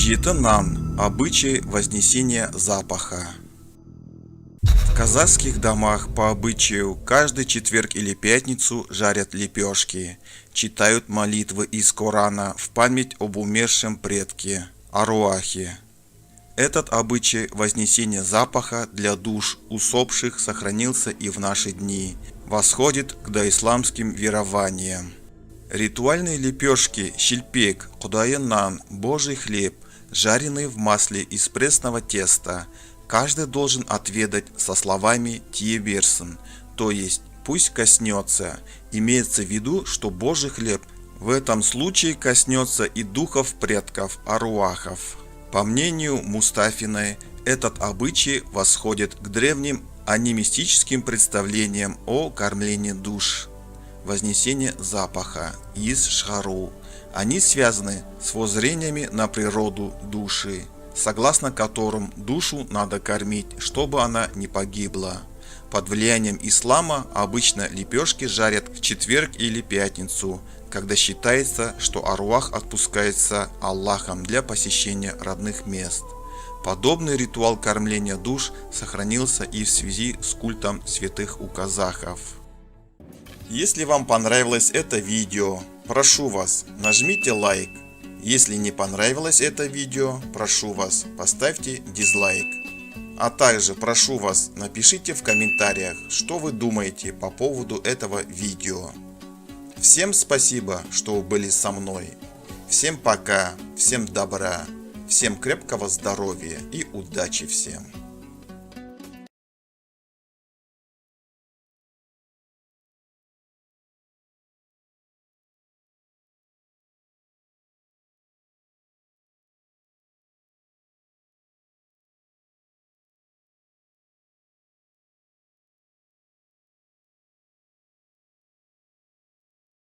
Житанан – обычай вознесения запаха. В казахских домах по обычаю каждый четверг или пятницу жарят лепешки, читают молитвы из Корана в память об умершем предке – Аруахе. Этот обычай вознесения запаха для душ усопших сохранился и в наши дни, восходит к доисламским верованиям. Ритуальные лепешки шильпек, кудайянан, божий хлеб, жареные в масле из пресного теста, каждый должен отведать со словами «тиеберсен», то есть «пусть коснется». Имеется в виду, что божий хлеб в этом случае коснется и духов предков аруахов. По мнению Мустафиной, этот обычай восходит к древним анимистическим представлениям о кормлении душ. Вознесение запаха из Шхару. Они связаны с воззрениями на природу души, согласно которым душу надо кормить, чтобы она не погибла. Под влиянием ислама обычно лепешки жарят в четверг или пятницу, когда считается, что аруах отпускается Аллахом для посещения родных мест. Подобный ритуал кормления душ сохранился и в связи с культом святых у казахов. Если вам понравилось это видео, прошу вас, нажмите лайк. Если не понравилось это видео, прошу вас, поставьте дизлайк. А также прошу вас, напишите в комментариях, что вы думаете по поводу этого видео. Всем спасибо, что вы были со мной. Всем пока, всем добра, всем крепкого здоровья и удачи всем.